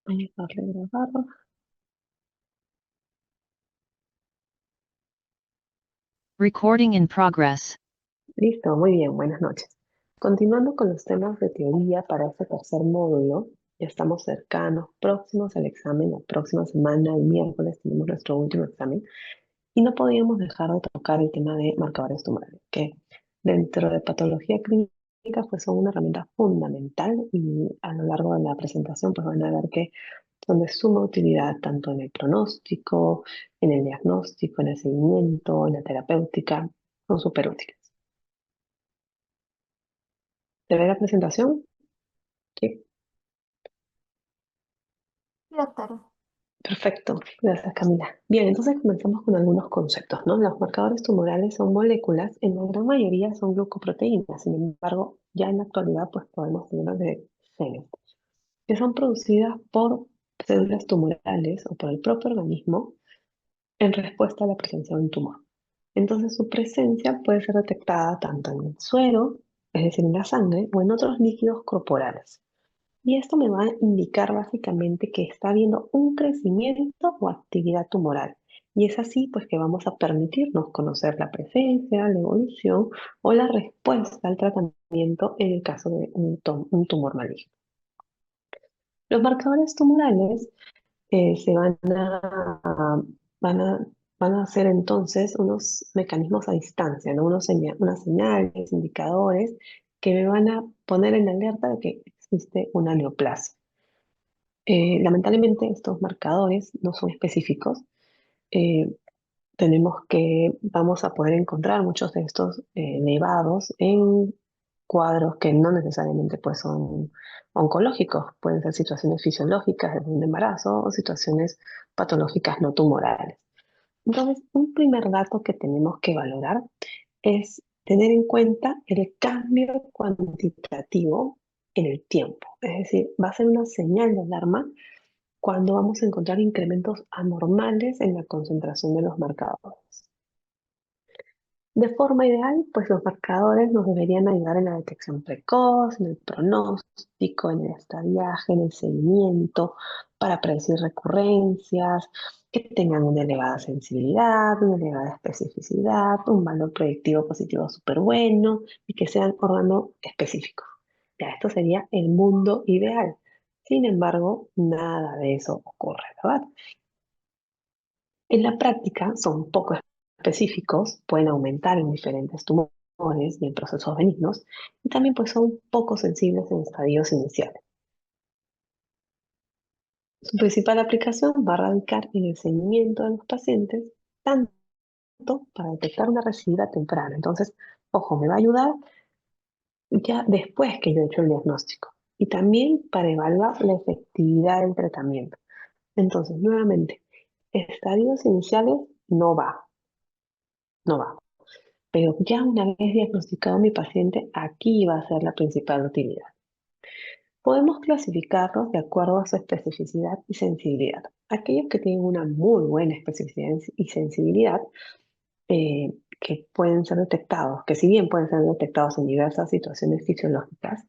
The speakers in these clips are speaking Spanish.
Voy a darle grabar. Recording in progress. Listo, muy bien, buenas noches. Continuando con los temas de teoría para este tercer módulo, ya estamos cercanos, próximos al examen, la próxima semana, el miércoles, tenemos nuestro último examen, y no podíamos dejar de tocar el tema de marcadores tumorales, que dentro de patología clínica pues son una herramienta fundamental y a lo largo de la presentación pues van a ver que son de suma utilidad tanto en el pronóstico, en el diagnóstico, en el seguimiento, en la terapéutica, son súper útiles. ¿Te ve la presentación? Sí, Sí, doctora. perfecto. Gracias, Camila. Bien, entonces comenzamos con algunos conceptos, ¿no? Los marcadores tumorales son moléculas, en la gran mayoría son glucoproteínas, sin embargo, ya en la actualidad pues podemos tener de genes, que son producidas por células tumorales o por el propio organismo en respuesta a la presencia de un tumor. Entonces su presencia puede ser detectada tanto en el suero, es decir, en la sangre, o en otros líquidos corporales. Y esto me va a indicar básicamente que está habiendo un crecimiento o actividad tumoral. Y es así pues que vamos a permitirnos conocer la presencia, la evolución o la respuesta al tratamiento en el caso de un tumor maligno. Los marcadores tumorales se van a, van a hacer entonces unos mecanismos a distancia, ¿no? Unas señales, indicadores que me van a poner en alerta de que existe una neoplasia. Lamentablemente estos marcadores no son específicos. Eh, vamos a poder encontrar muchos de estos nevados en cuadros que no necesariamente pues, son oncológicos, pueden ser situaciones fisiológicas de un embarazo o situaciones patológicas no tumorales. Entonces, un primer dato que tenemos que valorar es tener en cuenta el cambio cuantitativo en el tiempo. Es decir, va a ser una señal de alarma cuando vamos a encontrar incrementos anormales en la concentración de los marcadores. De forma ideal, pues los marcadores nos deberían ayudar en la detección precoz, en el pronóstico, en el estadiaje, en el seguimiento, para predecir recurrencias, que tengan una elevada sensibilidad, una elevada especificidad, un valor predictivo positivo súper bueno y que sean órgano específicos. Ya, esto sería el mundo ideal. Sin embargo, nada de eso ocurre, ¿verdad? En la práctica son poco específicos, pueden aumentar en diferentes tumores y en procesos benignos, y también pues son poco sensibles en estadios iniciales. Su principal aplicación va a radicar en el seguimiento de los pacientes, tanto para detectar una recidiva temprana. Entonces, ojo, me va a ayudar ya después que yo he hecho el diagnóstico, y también para evaluar la efectividad del tratamiento. Entonces, nuevamente, estadios iniciales no va, no va. Pero ya una vez diagnosticado mi paciente, aquí va a ser la principal utilidad. Podemos clasificarlos de acuerdo a su especificidad y sensibilidad. Aquellos que tienen una muy buena especificidad y sensibilidad, que pueden ser detectados, que si bien pueden ser detectados en diversas situaciones fisiológicas,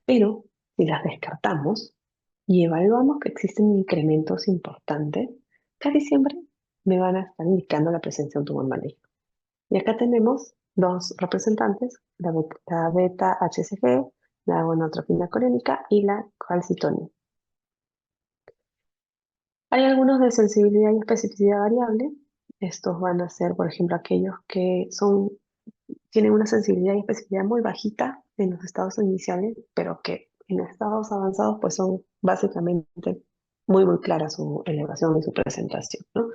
pero si las descartamos y evaluamos que existen incrementos importantes, casi siempre me van a estar indicando la presencia de un tumor maligno. Y acá tenemos dos representantes, la beta HCG, la gonadotropina corénica y la calcitonina. Hay algunos de sensibilidad y especificidad variable. Estos van a ser, por ejemplo, aquellos que tienen una sensibilidad y especificidad muy bajita en los estados iniciales, pero que en estados avanzados pues son básicamente muy clara su elevación y su presentación, ¿no?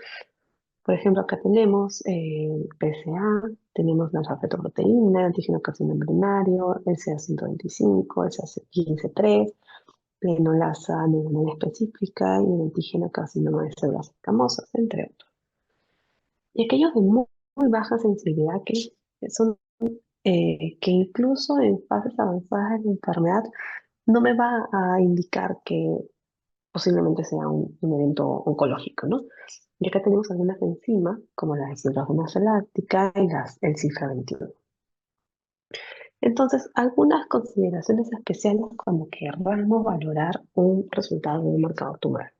Por ejemplo, acá tenemos PSA, tenemos la fetoproteína, antígeno carcinoembrionario, el CA125, el CA15-3, lenolasa neuronal específica y el antígeno carcinoma de células escamosas, entre otros. Y aquellos de muy baja sensibilidad que son que incluso en fases avanzadas de la enfermedad no me va a indicar que posiblemente sea un evento oncológico, ¿no? Y acá tenemos algunas enzimas, como la deshidrogenasa láctica y el cifra 21. Entonces, algunas consideraciones especiales cuando querramos valorar un resultado de un marcador tumoral.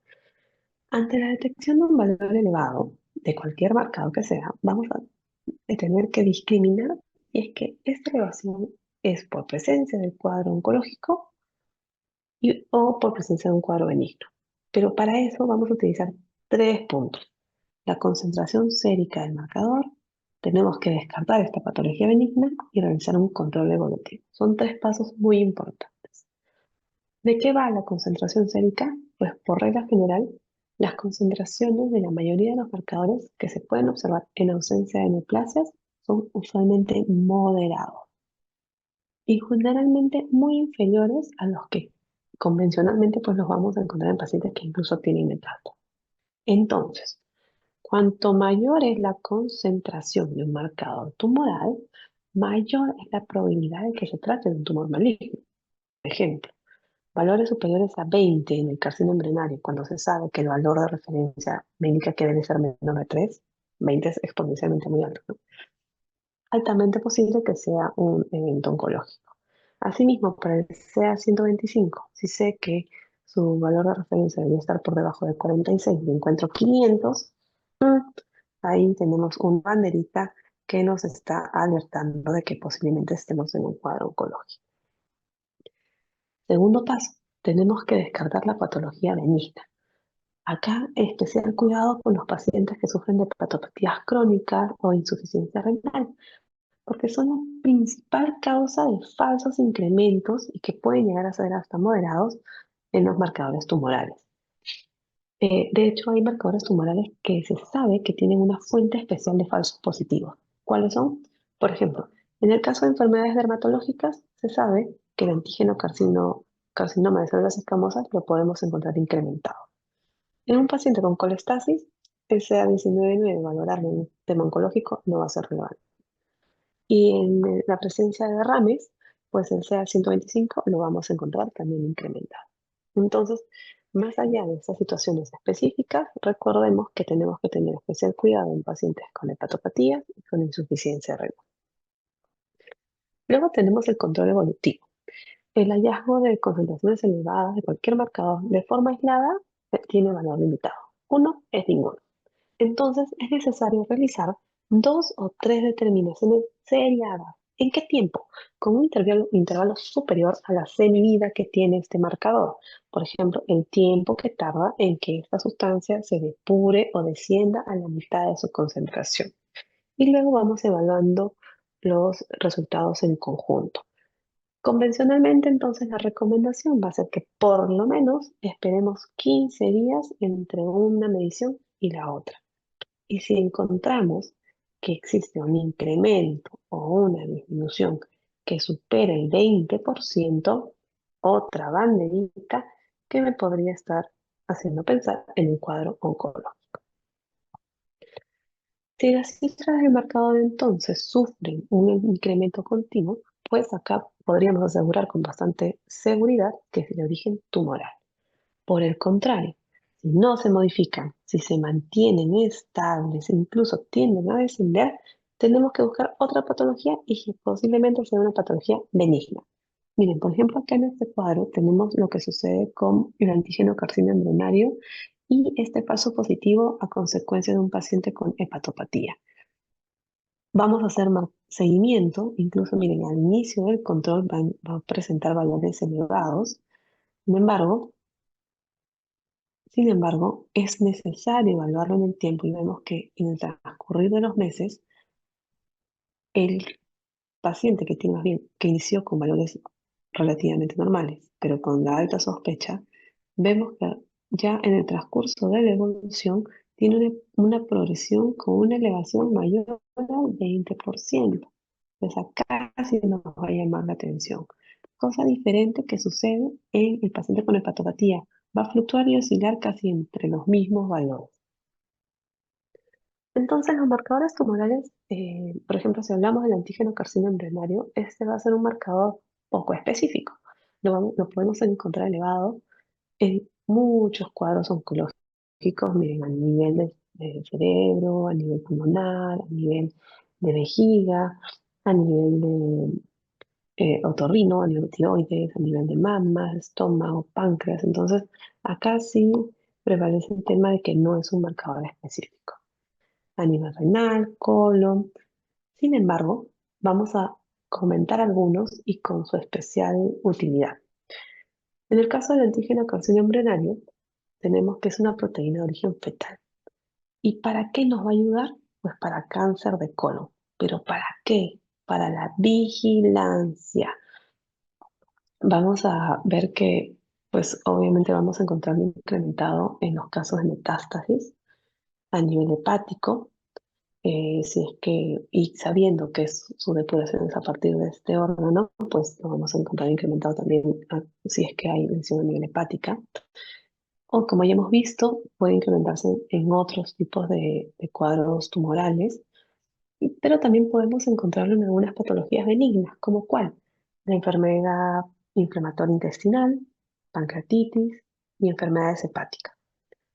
Ante la detección de un valor elevado, de cualquier marcado que sea, vamos a tener que discriminar si es que esta elevación es por presencia del cuadro oncológico o por presencia de un cuadro benigno. Pero para eso vamos a utilizar tres puntos. La concentración sérica del marcador, tenemos que descartar esta patología benigna y realizar un control evolutivo. Son tres pasos muy importantes. ¿De qué va la concentración sérica? Pues por regla general, las concentraciones de la mayoría de los marcadores que se pueden observar en ausencia de neoplasias son usualmente moderados y generalmente muy inferiores a los que convencionalmente pues los vamos a encontrar en pacientes que incluso tienen metástasis. Entonces, cuanto mayor es la concentración de un marcador tumoral, mayor es la probabilidad de que se trate de un tumor maligno. Por ejemplo, valores superiores a 20 en el carcinoma embrionario, cuando se sabe que el valor de referencia me indica que debe ser menor de 3, 20 es exponencialmente muy alto, ¿no? Altamente posible que sea un evento oncológico. Asimismo, para el CA 125, si sé que su valor de referencia debería estar por debajo de 46 y encuentro 500, ahí tenemos una banderita que nos está alertando de que posiblemente estemos en un cuadro oncológico. Segundo paso, tenemos que descartar la patología benigna. Acá, especial cuidado con los pacientes que sufren de hepatopatías crónicas o insuficiencia renal, porque son la principal causa de falsos incrementos y que pueden llegar a ser hasta moderados en los marcadores tumorales. De hecho, hay marcadores tumorales que se sabe que tienen una fuente especial de falsos positivos. ¿Cuáles son? Por ejemplo, en el caso de enfermedades dermatológicas, se sabe que el antígeno carcinoma de células escamosas lo podemos encontrar incrementado. En un paciente con colestasis, el CA 19-9 valorarlo en un tema oncológico no va a ser relevante. Y en la presencia de derrames, pues el CA 125 lo vamos a encontrar también incrementado. Entonces, más allá de estas situaciones específicas, recordemos que tenemos que tener especial cuidado en pacientes con hepatopatías y con insuficiencia renal. Luego tenemos el control evolutivo. El hallazgo de concentraciones elevadas de cualquier marcador de forma aislada tiene valor limitado. Uno es ninguno. Entonces es necesario realizar dos o tres determinaciones seriadas. ¿En qué tiempo? Con un intervalo superior a la semivida que tiene este marcador. Por ejemplo, el tiempo que tarda en que esta sustancia se depure o descienda a la mitad de su concentración. Y luego vamos evaluando los resultados en conjunto. Convencionalmente, entonces, la recomendación va a ser que por lo menos esperemos 15 días entre una medición y la otra. Y si encontramos que existe un incremento o una disminución que supera el 20%, otra banderita que me podría estar haciendo pensar en un cuadro oncológico. Si las cifras del marcador entonces sufren un incremento continuo, pues acá podríamos asegurar con bastante seguridad que es de origen tumoral. Por el contrario, si no se modifican, si se mantienen estables e incluso tienden a descender, tenemos que buscar otra patología y que posiblemente sea una patología benigna. Miren, por ejemplo, acá en este cuadro tenemos lo que sucede con el antígeno carcinoma embrionario y este falso positivo a consecuencia de un paciente con hepatopatía. Vamos a hacer más seguimiento, incluso miren, al inicio del control va a presentar valores elevados. Sin embargo, es necesario evaluarlo en el tiempo y vemos que en el transcurrir de los meses, el paciente que tiene más bien, que inició con valores relativamente normales, pero con la alta sospecha, vemos que ya en el transcurso de la evolución tiene una progresión con una elevación mayor al 20%. Entonces acá sí nos va a llamar la atención. Cosa diferente que sucede en el paciente con hepatopatía. Va a fluctuar y oscilar casi entre los mismos valores. Entonces, los marcadores tumorales, por ejemplo, si hablamos del antígeno carcinoma embrionario, este va a ser un marcador poco específico. Lo podemos encontrar elevado en muchos cuadros oncológicos, miren, a nivel del cerebro, a nivel pulmonar, a nivel de vejiga, a nivel otorrino, a nivel de tiroides, a nivel de mamas, estómago, páncreas. Entonces, acá sí prevalece el tema de que no es un marcador específico. A nivel renal, colon. Sin embargo, vamos a comentar algunos y con su especial utilidad. En el caso del antígeno carcinoma embrionario, tenemos que es una proteína de origen fetal. ¿Y para qué nos va a ayudar? Pues para cáncer de colon. ¿Pero para qué? Para la vigilancia. Vamos a ver que, pues obviamente vamos a encontrar incrementado en los casos de metástasis a nivel hepático, si es que, y sabiendo que su depuración es a partir de este órgano, pues lo vamos a encontrar incrementado también si es que hay lesión a nivel hepática. O como ya hemos visto, puede incrementarse en otros tipos de cuadros tumorales, pero también podemos encontrarlo en algunas patologías benignas, como cuál, la enfermedad inflamatoria intestinal, pancreatitis y enfermedades hepáticas.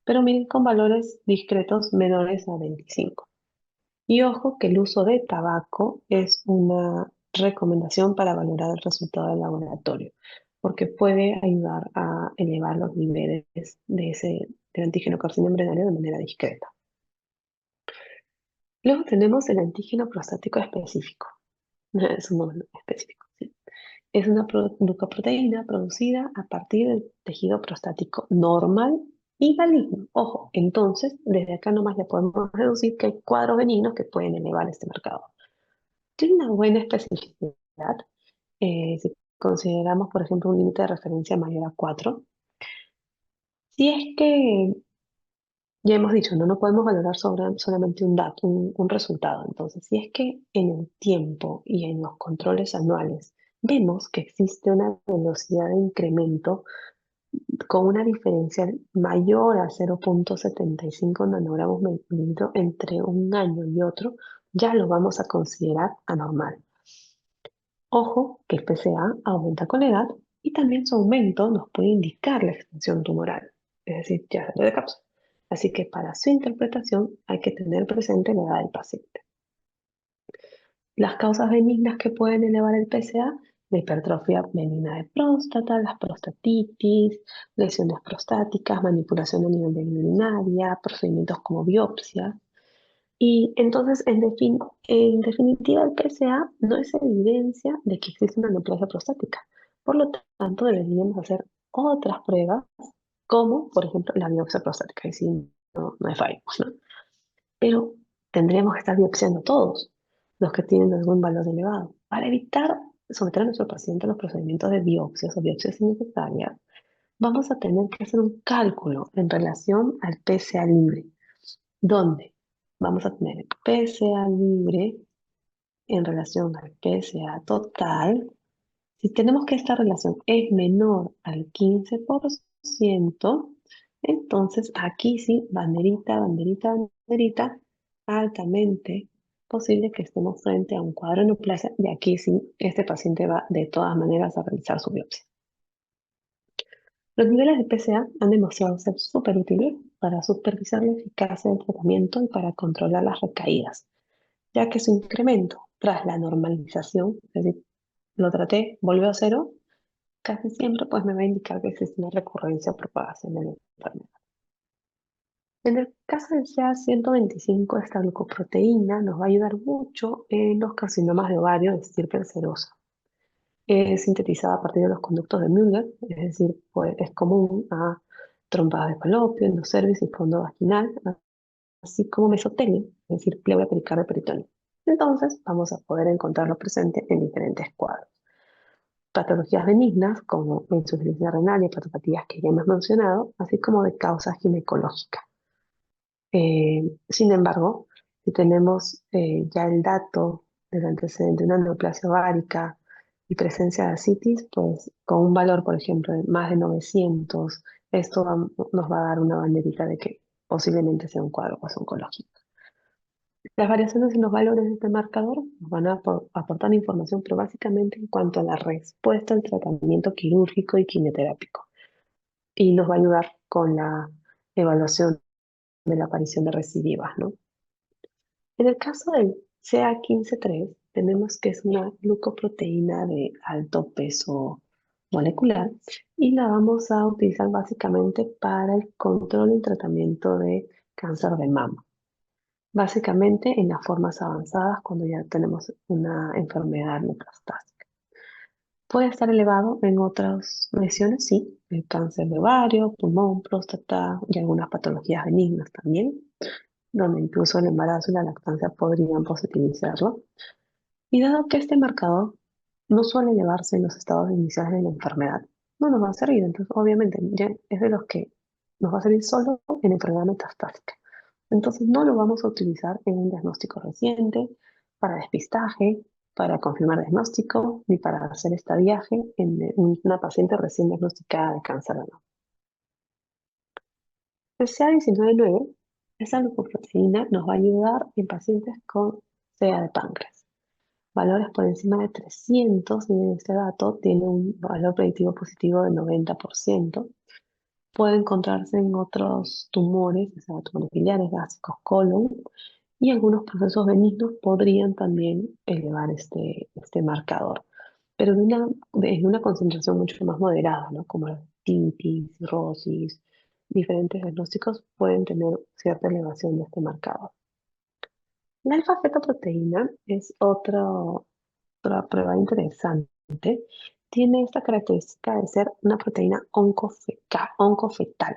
Pero miren, con valores discretos menores a 25. Y ojo que el uso de tabaco es una recomendación para valorar el resultado del laboratorio, porque puede ayudar a elevar los niveles del antígeno carcinoma embrionario de manera discreta. Luego tenemos el antígeno prostático específico. Es un nombre específico, ¿sí? Es una glucoproteína producida a partir del tejido prostático normal y maligno. Ojo, entonces, desde acá nomás le podemos deducir que hay cuadros benignos que pueden elevar este marcador. Tiene una buena especificidad. Si consideramos, por ejemplo, un límite de referencia mayor a 4. Si es que, ya hemos dicho, no podemos valorar solamente un dato, un resultado. Entonces, si es que en el tiempo y en los controles anuales vemos que existe una velocidad de incremento con una diferencia mayor a 0,75 nanogramos mililitro entre un año y otro, ya lo vamos a considerar anormal. Ojo que el PSA aumenta con la edad y también su aumento nos puede indicar la extensión tumoral, es decir, ya salió de cápsula. Así que para su interpretación hay que tener presente la edad del paciente. Las causas benignas que pueden elevar el PSA, la hipertrofia benigna de próstata, las prostatitis, lesiones prostáticas, manipulación a nivel de urinaria, procedimientos como biopsia. Y entonces, en definitiva, el PSA no es evidencia de que existe una neoplasia prostática. Por lo tanto, deberíamos hacer otras pruebas, como por ejemplo la biopsia prostática. Y si no hay fallo, ¿no? Pero tendríamos que estar biopsiando todos los que tienen algún valor elevado para evitar someter a nuestro paciente a los procedimientos de biopsias o biopsias innecesarias. Vamos a tener que hacer un cálculo en relación al PSA libre, donde vamos a tener el PSA libre en relación al PSA total. Si tenemos que esta relación es menor al 15%, entonces aquí sí, banderita, banderita, banderita, altamente posible que estemos frente a un cuadro de neoplasia y aquí sí, este paciente va de todas maneras a realizar su biopsia. Los niveles de PSA han demostrado ser súper útiles para supervisar la eficacia del tratamiento y para controlar las recaídas, ya que su incremento tras la normalización, es decir, lo traté, volvió a cero, casi siempre pues me va a indicar que existe una recurrencia o propagación de la enfermedad. En el caso del CA-125, esta glucoproteína nos va a ayudar mucho en los carcinomas de ovario de estirpe cancerosa. Es sintetizada a partir de los conductos de Müller, es decir, pues, es común a trompadas de falopio, endocervix y fondo vaginal, así como mesotelio, es decir, pleura pericardio peritoneo. Entonces, vamos a poder encontrarlo presente en diferentes cuadros. Patologías benignas como insuficiencia renal y hepatopatías que ya hemos mencionado, así como de causas ginecológicas. Sin embargo, si tenemos ya el dato del antecedente de una neoplasia ovárica y presencia de ascitis, pues con un valor, por ejemplo, de más de 900, esto nos va a dar una banderita de que posiblemente sea un cuadro pues, oncológico. Las variaciones en los valores de este marcador nos van a aportar información, pero básicamente en cuanto a la respuesta al tratamiento quirúrgico y quimioterápico. Y nos va a ayudar con la evaluación de la aparición de recidivas, ¿no? En el caso del CA15-3, tenemos que es una glucoproteína de alto peso molecular y la vamos a utilizar básicamente para el control y tratamiento de cáncer de mama. Básicamente en las formas avanzadas cuando ya tenemos una enfermedad metastásica. Puede estar elevado en otras lesiones, sí, el cáncer de ovario, pulmón, próstata y algunas patologías benignas también, donde incluso el embarazo y la lactancia podrían positivizarlo. Y dado que este marcador no suele elevarse en los estados iniciales de la enfermedad, no nos va a servir. Entonces, obviamente, ya es de los que nos va a servir solo en enfermedad metastásica. Entonces, no lo vamos a utilizar en un diagnóstico reciente, para despistaje, para confirmar diagnóstico, ni para hacer estadiaje en una paciente recién diagnosticada de cáncer de mama. El CA19-9, esa glucoproteína nos va a ayudar en pacientes con CA de páncreas. Valores por encima de 300, y este dato tiene un valor predictivo positivo del 90%. Puede encontrarse en otros tumores, o sea, tumores biliares, gástricos, colon, y algunos procesos benignos podrían también elevar este marcador, pero en una concentración mucho más moderada, ¿no? Como la titis, cirrosis, diferentes diagnósticos pueden tener cierta elevación de este marcador. La alfa-fetoproteína es otra prueba interesante. Tiene esta característica de ser una proteína oncofetal,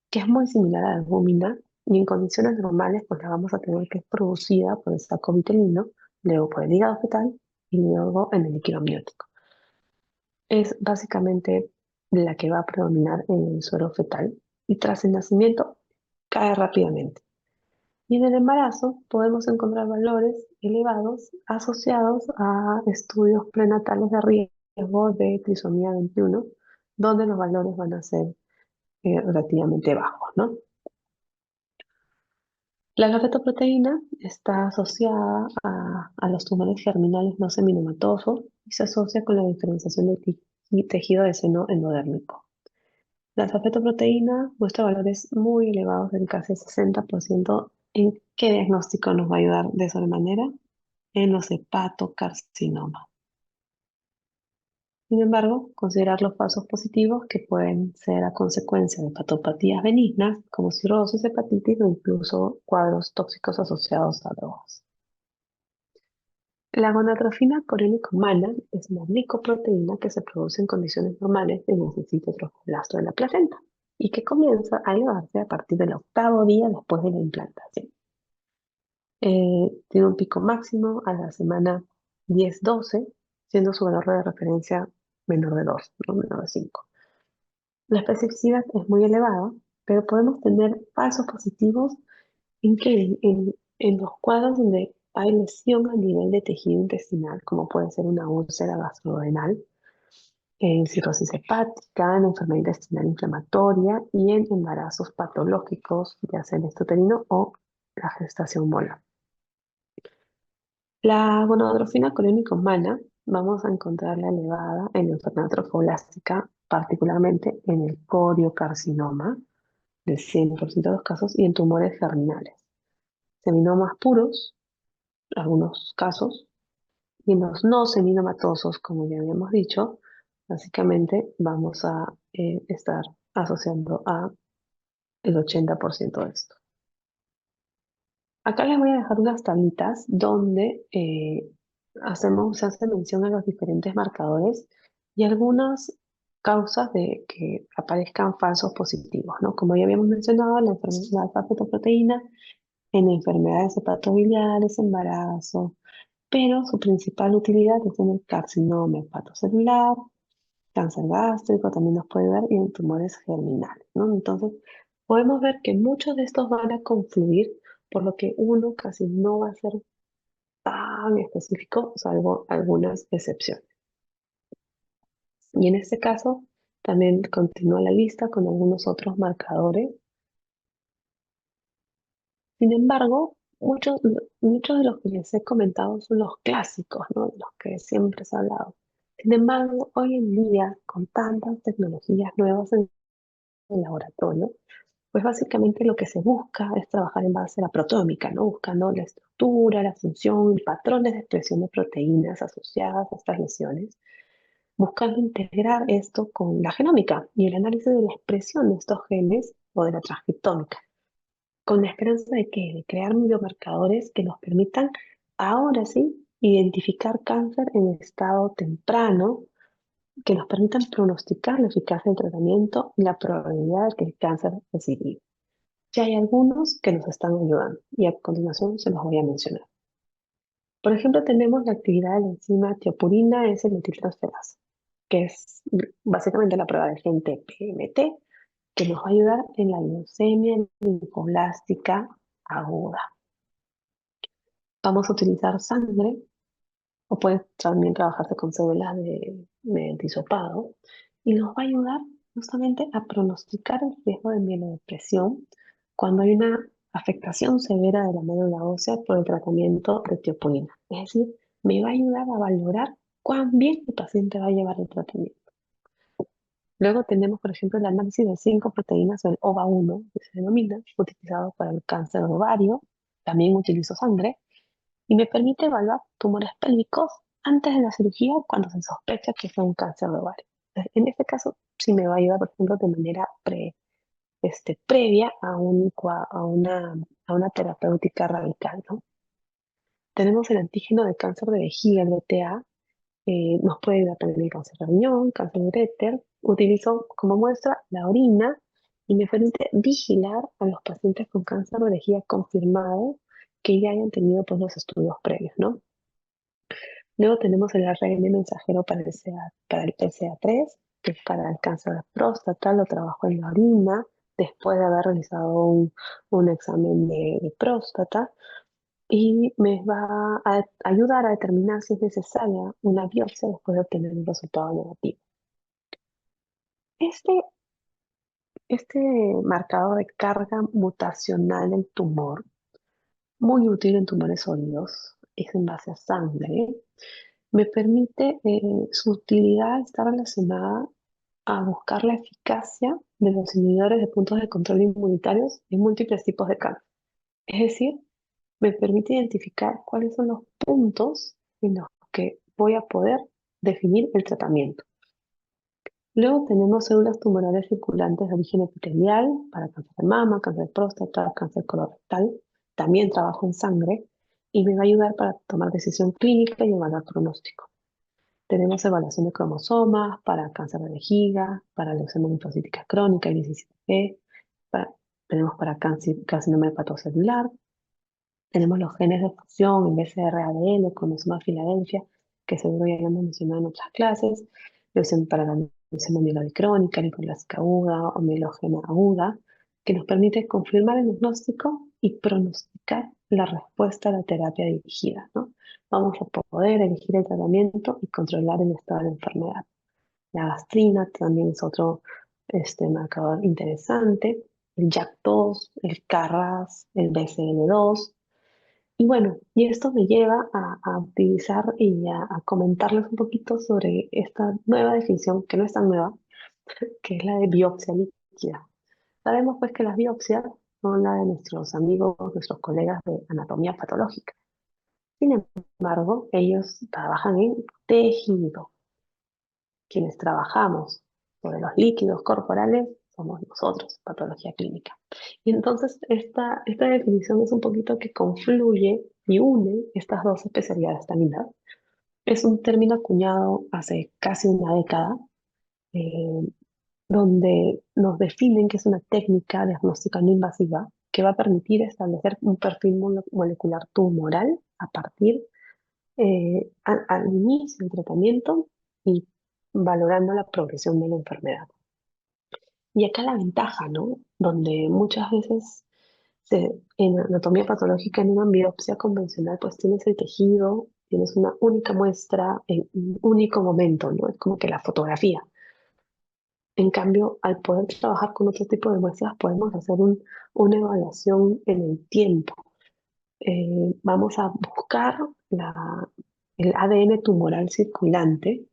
que es muy similar a la albúmina y en condiciones normales pues la vamos a tener que es producida por el saco vitelino, luego por el hígado fetal y luego en el líquido amniótico. Es básicamente la que va a predominar en el suero fetal y tras el nacimiento cae rápidamente. Y en el embarazo podemos encontrar valores elevados asociados a estudios prenatales de riesgo de trisomía 21, donde los valores van a ser relativamente bajos, ¿no? La gafetoproteína está asociada a los tumores germinales no seminomatosos y se asocia con la diferenciación del tejido de seno endodérmico. La safetoproteína muestra valores muy elevados del casi 60%. ¿En qué diagnóstico nos va a ayudar de sobremanera? En los hepatocarcinomas. Sin embargo, considerar los falsos positivos que pueden ser a consecuencia de hepatopatías benignas como cirrosis, hepatitis o incluso cuadros tóxicos asociados a drogas. La gonatrofina coriónica humana es una glicoproteína que se produce en condiciones normales en el citoplast de la placenta y que comienza a elevarse a partir del octavo día después de la implantación. Tiene un pico máximo a la semana 10-12, siendo su valor de referencia menor de 2, ¿no? Menor de 5. La especificidad es muy elevada, pero podemos tener falsos positivos en los cuadros donde hay lesión a nivel de tejido intestinal, como puede ser una úlcera gastrodenal, en cirrosis hepática, en enfermedad intestinal inflamatoria y en embarazos patológicos, ya sea el estuterino o la gestación molar. La gonadotropina coriónica humana vamos a encontrarla elevada en la enfermedad trofoblástica, particularmente en el coriocarcinoma, del 100% de los casos, y en tumores germinales. Seminomas puros, algunos casos, y en los no seminomatosos, como ya habíamos dicho, básicamente vamos a estar asociando a el 80% de esto. Acá les voy a dejar unas tablitas donde se hace mención a los diferentes marcadores y algunas causas de que aparezcan falsos positivos, ¿no? Como ya habíamos mencionado, la enfermedad de fetoproteína en enfermedades hepatobiliares, embarazo, pero su principal utilidad es en el carcinoma hepatocelular, cáncer gástrico, también nos puede ver, y en tumores germinales, ¿no? Entonces, podemos ver que muchos de estos van a confluir, por lo que uno casi no va a ser tan específico, salvo algunas excepciones. Y en este caso, también continúa la lista con algunos otros marcadores. Sin embargo, muchos de los que les he comentado son los clásicos, ¿no? Los que siempre se ha hablado. Sin embargo, hoy en día, con tantas tecnologías nuevas en el laboratorio, Pues básicamente lo que se busca es trabajar en base a la proteómica, ¿no? Buscando la estructura, la función y patrones de expresión de proteínas asociadas a estas lesiones, buscando integrar esto con la genómica y el análisis de la expresión de estos genes o de la transcriptómica, con la esperanza de que de crear biomarcadores que nos permitan ahora sí identificar cáncer en estado temprano, que nos permitan pronosticar la eficacia del tratamiento y la probabilidad de que el cáncer recidive. Ya hay algunos que nos están ayudando y a continuación se los voy a mencionar. Por ejemplo, tenemos la actividad de la enzima tiopurina S-metiltransferasa, que es básicamente la prueba del gen TPMT, que nos va a ayudar en la leucemia linfoblástica aguda. Vamos a utilizar sangre, o puede también trabajarse con células de hisopado, y nos va a ayudar justamente a pronosticar el riesgo de mielodepresión cuando hay una afectación severa de la médula ósea por el tratamiento de tiopurina. Es decir, me va a ayudar a valorar cuán bien el paciente va a llevar el tratamiento. Luego tenemos, por ejemplo, el análisis de 5 proteínas del OVA1, que se denomina, utilizado para el cáncer de ovario. También utilizo sangre y me permite evaluar tumores pélvicos antes de la cirugía cuando se sospecha que fue un cáncer de ovario. En este caso, sí me va a ayudar, por ejemplo, de manera previa a una terapéutica radical, ¿no? Tenemos el antígeno de cáncer de vejiga, el BTA, nos puede ayudar también el cáncer de riñón, cáncer de uréter. Utilizo como muestra la orina y me permite vigilar a los pacientes con cáncer de vejiga confirmado que ya hayan tenido pues, los estudios previos, ¿no? Luego tenemos el ARN mensajero para el PSA3, que es para el cáncer de próstata, lo trabajo en la orina después de haber realizado un examen de próstata y me va a ayudar a determinar si es necesaria una biopsia después de obtener un resultado negativo. Este, este marcador de carga mutacional del tumor, muy útil en tumores sólidos, es en base a sangre, me permite, su utilidad está relacionada a buscar la eficacia de los inhibidores de puntos de control inmunitarios en múltiples tipos de cáncer. Es decir, me permite identificar cuáles son los puntos en los que voy a poder definir el tratamiento. Luego tenemos células tumorales circulantes de origen epitelial para cáncer de mama, cáncer de próstata, cáncer colorectal. También trabajo en sangre y me va a ayudar para tomar decisión clínica y evaluar pronóstico. Tenemos evaluación de cromosomas para cáncer de vejiga, para leucemia linfocítica crónica y 17P, tenemos para carcinoma hepatocelular, tenemos los genes de fusión, el BCR-ADN, cromosoma Filadelfia, que seguro ya lo hemos mencionado en otras clases, para la leucemia mieloide crónica, linfoblásica aguda o mielógena aguda, que nos permite confirmar el diagnóstico y pronosticar la respuesta a la terapia dirigida, ¿no? Vamos a poder elegir el tratamiento y controlar el estado de la enfermedad. La gastrina también es otro marcador interesante, el JAK2, el KRAS, el BCL2. Y bueno, y esto me lleva a utilizar y a comentarles un poquito sobre esta nueva definición, que no es tan nueva, que es la de biopsia líquida. Sabemos pues que las biopsias son la de nuestros amigos, nuestros colegas de anatomía patológica. Sin embargo, ellos trabajan en tejido. Quienes trabajamos sobre los líquidos corporales somos nosotros, patología clínica. Y entonces esta definición es un poquito que confluye y une estas dos especialidades tan lindas. Es un término acuñado hace casi una década, eh, donde nos definen que es una técnica diagnóstica no invasiva que va a permitir establecer un perfil molecular tumoral a partir al inicio del tratamiento y valorando la progresión de la enfermedad. Y acá la ventaja, ¿no? Donde muchas veces en anatomía patológica, en una biopsia convencional, pues tienes el tejido, tienes una única muestra en un único momento, ¿no? Es como que la fotografía. En cambio, al poder trabajar con otro tipo de muestras, podemos hacer una evaluación en el tiempo. Vamos a buscar el ADN tumoral circulante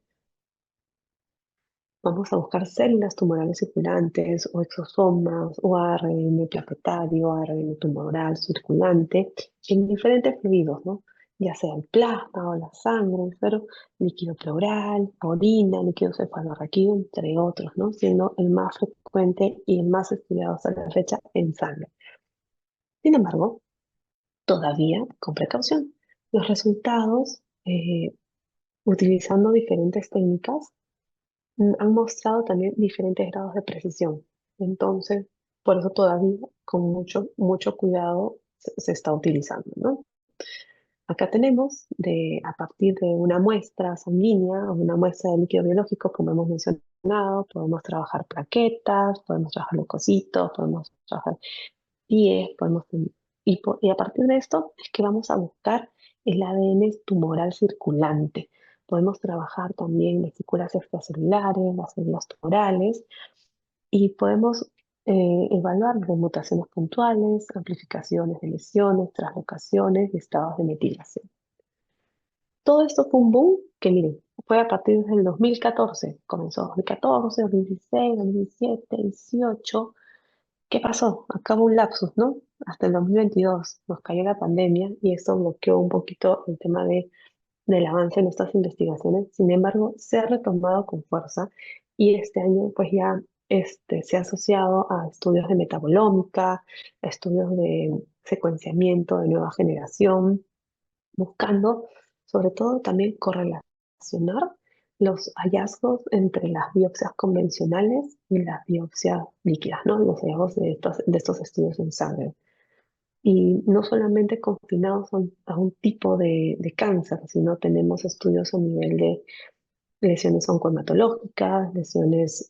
Vamos a buscar células tumorales circulantes o exosomas o ARN plaquetario, ARN tumoral circulante en diferentes fluidos, ¿no? Ya sea el plasma o la sangre, el suero, líquido pleural, orina, líquido cefalorraquídeo, entre otros, ¿no? Siendo el más frecuente y el más estudiado hasta la fecha en sangre. Sin embargo, todavía con precaución. Los resultados, utilizando diferentes técnicas, han mostrado también diferentes grados de precisión. Entonces, por eso todavía con mucho cuidado se está utilizando, ¿no? Acá tenemos a partir de una muestra sanguínea o una muestra de líquido biológico, como hemos mencionado, podemos trabajar plaquetas, podemos trabajar leucocitos, podemos trabajar pies, y a partir de esto es que vamos a buscar el ADN tumoral circulante. Podemos trabajar también vesículas extracelulares, las células tumorales, y podemos evaluar de mutaciones puntuales, amplificaciones de lesiones, translocaciones y estados de metilación. Todo esto fue un boom que, miren, fue a partir del 2014. Comenzó 2014, 2016, 2017, 2018. ¿Qué pasó? Acabó un lapsus, ¿no? Hasta el 2022 nos cayó la pandemia y eso bloqueó un poquito el tema del avance en estas investigaciones. Sin embargo, se ha retomado con fuerza y este año pues ya se ha asociado a estudios de metabolómica, a estudios de secuenciamiento de nueva generación, buscando sobre todo también correlacionar los hallazgos entre las biopsias convencionales y las biopsias líquidas, ¿no? Los hallazgos de estos estudios en sangre. Y no solamente confinados a un tipo de cáncer, sino tenemos estudios a nivel de lesiones oncohematológicas, lesiones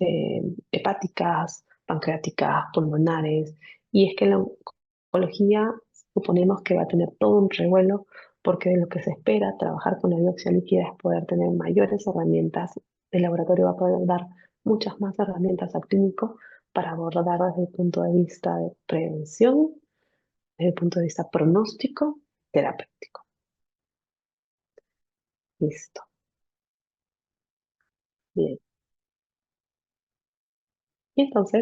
hepáticas, pancreáticas, pulmonares. Y es que la oncología suponemos que va a tener todo un revuelo porque de lo que se espera trabajar con la biopsia líquida es poder tener mayores herramientas. El laboratorio va a poder dar muchas más herramientas al clínico para abordar desde el punto de vista de prevención, desde el punto de vista pronóstico, terapéutico. Listo. Bien. Y entonces,